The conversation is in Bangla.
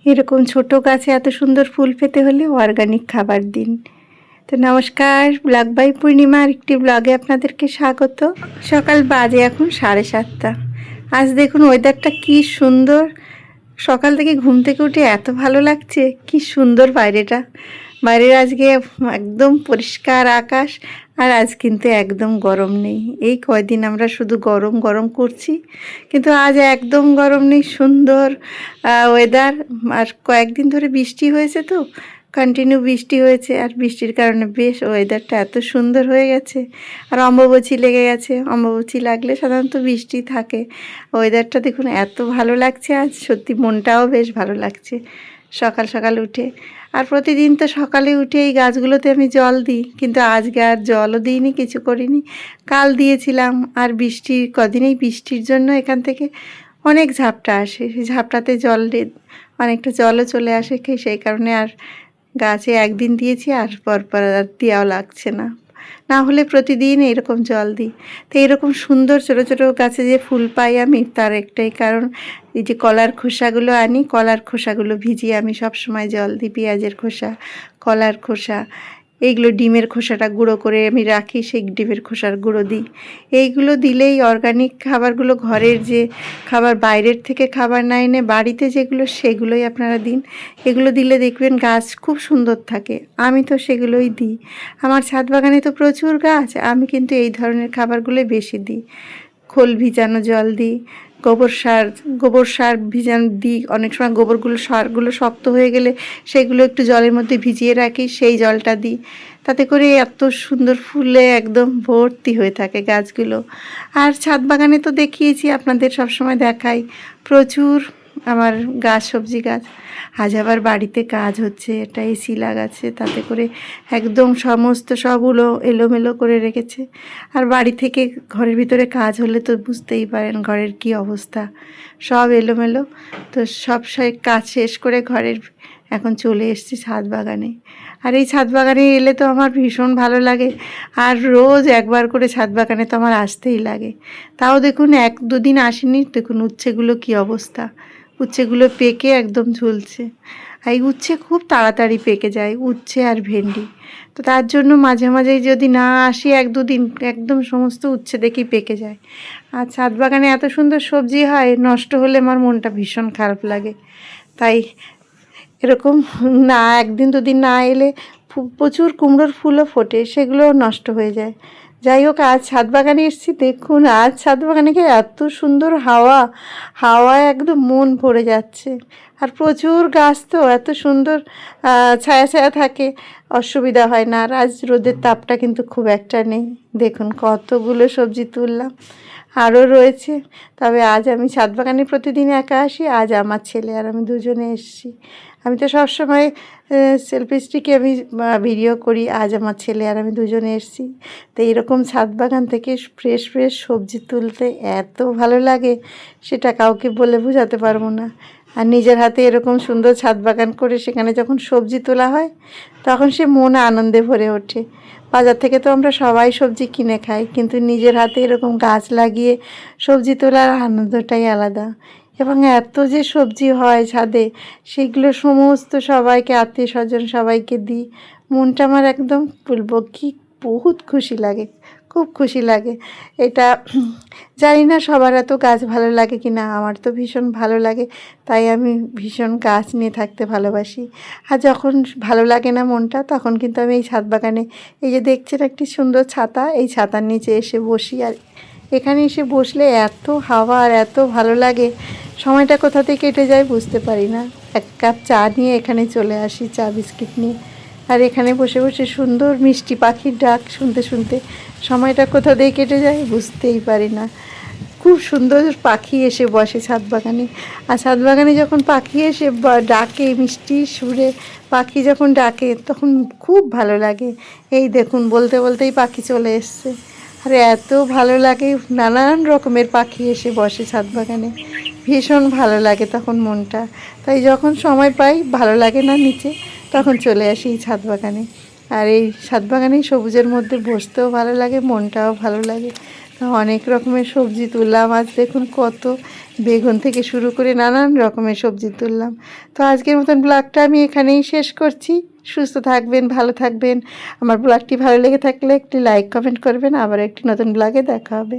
এরকম ছোট গাছে এত সুন্দর ফুল পেতে হলে অর্গানিক খাবার দিন। তো নমস্কার, ব্লগ বাই পূর্ণিমার একটি ব্লগে আপনাদেরকে স্বাগত। সকাল বাজে এখন 7:30। আজ দেখুন ওয়েদারটা কি সুন্দর। সকাল থেকে ঘুম থেকে উঠে এত ভালো লাগছে, কি সুন্দর বাইরেটা। বাইরের আজকে একদম পরিষ্কার আকাশ, আর আজ কিন্তু একদম গরম নেই। এই কয়দিন আমরা শুধু গরম গরম করছি, কিন্তু আজ একদম গরম নেই, সুন্দর ওয়েদার। আর কয়েকদিন ধরে বৃষ্টি হয়েছে, তো কন্টিনিউ বৃষ্টি হয়েছে, আর বৃষ্টির কারণে বেশ ওয়েদারটা এত সুন্দর হয়ে গেছে। আর অম্বুবাচী লেগে গেছে, অম্বুবাচী লাগলে সাধারণত বৃষ্টি থাকে। ওয়েদারটা দেখুন এত ভালো লাগছে, আজ সত্যি মনটাও বেশ ভালো লাগছে সকাল সকাল উঠে। আর প্রতিদিন তো সকালে উঠে এই গাছগুলোতে আমি জল দিই, কিন্তু আজকে আর জলও দিইনি, কিছু করিনি। কাল দিয়েছিলাম, আর কদিনেই বৃষ্টির জন্য এখান থেকে অনেক ঝাপটা আসে, সেই ঝাপটাতে অনেকটা জলও চলে আসে, সেই কারণে আর গাছে একদিন দিয়েছি, আর পরপর আর দেওয়াও লাগছে না। না হলে প্রতিদিন এরকম জল দিই। তো এরকম সুন্দর ছোটো ছোটো গাছে যে ফুল পাই আমি, তার একটাই কারণ, এই যে কলার খোসাগুলো আনি, কলার খোসাগুলো ভিজিয়ে আমি সব সময় জল দিই। পেঁয়াজের খোসা, কলার খোসা, এইগুলো ডিমের খোসাটা গুঁড়ো করে আমি রাখি, সেই ডিমের খোসার গুঁড়ো দিই। এইগুলো দিলেই অর্গানিক খাবারগুলো, ঘরের যে খাবার, বাইরের থেকে খাবার না এনে বাড়িতে যেগুলো, সেগুলোই আপনারা দিন। এগুলো দিলে দেখবেন গাছ খুব সুন্দর থাকে। আমি তো সেগুলোই দিই। আমার ছাদ বাগানে তো প্রচুর গাছ, আমি কিন্তু এই ধরনের খাবারগুলোই বেশি দিই। খোল ভিজানো জল দিই, গোবর সার ভিজানো দিই। অনেক সময় সারগুলো শক্ত হয়ে গেলে সেগুলো একটু জলের মধ্যে ভিজিয়ে রাখি, সেই জলটা দিই। তাতে করে এত সুন্দর ফুলে একদম ভর্তি হয়ে থাকে গাছগুলো। আর ছাদ বাগানে তো দেখিয়েছি আপনাদের, সবসময় দেখাই প্রচুর আমার গাছ, সবজি গাছ। আজ আবার বাড়িতে কাজ হচ্ছে, একটা এসি লাগাচ্ছে, তাতে করে একদম সমস্ত সবগুলো এলোমেলো করে রেখেছে। আর বাড়ি থেকে ঘরের ভিতরে কাজ হলে তো বুঝতেই পারেন ঘরের কি অবস্থা, সব এলোমেলো। তো সব কাজ শেষ করে এখন চলে এসেছি ছাদ বাগানে। আর এই ছাদ বাগানে এলে তো আমার ভীষণ ভালো লাগে। আর রোজ একবার করে ছাদ বাগানে তো আমার আসতেই লাগে। তাও দেখুন 1-2 দিন আসেনি, দেখুন উচ্ছেগুলো কি অবস্থা। উচ্ছেগুলো পেকে একদম ঝুলছে। আর এই উচ্ছে খুব তাড়াতাড়ি পেকে যায়, উচ্ছে আর ভেন্ডি। তো তার জন্য মাঝে মাঝেই যদি না আসি 1-2 দিন, একদম সমস্ত উচ্ছে দেখি পেকে যায়। আর ছাদ বাগানে এত সুন্দর সবজি হয়, নষ্ট হলে আমার মনটা ভীষণ খারাপ লাগে। তাই এরকম 1-2 দিন না এলে প্রচুর কুমড়োর ফুলও ফোটে, সেগুলোও নষ্ট হয়ে যায়। যাই হোক, আজ ছাদ বাগানে এসেছি, দেখুন আজ ছাদ বাগানে গিয়ে এত সুন্দর হাওয়ায় একদম মন ভরে যাচ্ছে। আর প্রচুর গাছ তো এত সুন্দর ছায়া ছায়া থাকে, অসুবিধা হয় না। আর আজ রোদের তাপটা কিন্তু খুব একটা নেই। দেখুন কতগুলো সবজি তুললাম, আরও রয়েছে। তবে আজ আমি ছাদ বাগানে প্রতিদিন একা আসি, আজ আমার ছেলে আর আমি দুজনে এসেছি। আমি তো সবসময় সেলফি স্টিকে আমি ভিডিও করি, আজ আমার ছেলে আর আমি দুজনে এসেছি। তো এরকম ছাদ বাগান থেকে ফ্রেশ ফ্রেশ সবজি তুলতে এত ভালো লাগে, সেটা কাউকে বলে বোঝাতে পারবো না। আর নিজের হাতে এরকম সুন্দর ছাদ বাগান করে সেখানে যখন সবজি তোলা হয়, তখন সে মন আনন্দে ভরে ওঠে। বাজার থেকে তো আমরা সবাই সবজি কিনে খাই, কিন্তু নিজের হাতে এরকম গাছ লাগিয়ে সবজি তোলার আনন্দটাই আলাদা। এবং এত যে সবজি হয় ছাদে, সেগুলো সমস্ত সবাইকে, আত্মীয় স্বজন সবাইকে দিই। মনটা আমার একদম বলবো কি, বহুত খুশি লাগে, খুব খুশি লাগে। এটা জানি না সবার এত গাছ ভালো লাগে কি না, আমার তো ভীষণ ভালো লাগে। তাই আমি ভীষণ গাছ নিয়ে থাকতে ভালোবাসি। আর যখন ভালো লাগে না মনটা, তখন কিন্তু আমি এই ছাদ বাগানে, এই যে দেখছেন একটি সুন্দর ছাতা, এই ছাতার নিচে এসে বসি। আর এখানে এসে বসলে এত হাওয়া আর এত ভালো লাগে, সময়টা কোথা থেকে কেটে যায় বুঝতে পারি না। 1 কাপ চা নিয়ে এখানে চলে আসি, চা বিস্কিট নিয়ে। আর এখানে বসে বসে সুন্দর মিষ্টি পাখির ডাক শুনতে শুনতে সময়টা কোথা দিয়ে কেটে যায় বুঝতেই পারি না। খুব সুন্দর পাখি এসে বসে ছাদ বাগানে। আর ছাদ বাগানে যখন পাখি এসে ডাকে, মিষ্টি সুরে পাখি যখন ডাকে, তখন খুব ভালো লাগে। এই দেখুন বলতে বলতেই পাখি চলে এসছে। আর এত ভালো লাগে, নানান রকমের পাখি এসে বসে ছাদ বাগানে, ভীষণ ভালো লাগে তখন মনটা। তাই যখন সময় পাই, ভালো লাগে না নিচে, তখন চলে আসি এই ছাদ বাগানে। আর এই ছাদ বাগানেই সবুজের মধ্যে বসতেও ভালো লাগে, মনটাও ভালো লাগে। অনেক রকমের সবজি তুললাম। আজ দেখুন কত বেগুন থেকে শুরু করে নানান রকমের সবজি তুললাম। তো আজকের মতন ব্লগটা আমি এখানেই শেষ করছি। সুস্থ থাকবেন, ভালো থাকবেন। আমার ব্লগটি ভালো লেগে থাকলে একটি লাইক কমেন্ট করবেন। আবার একটি নতুন ব্লগে দেখা হবে।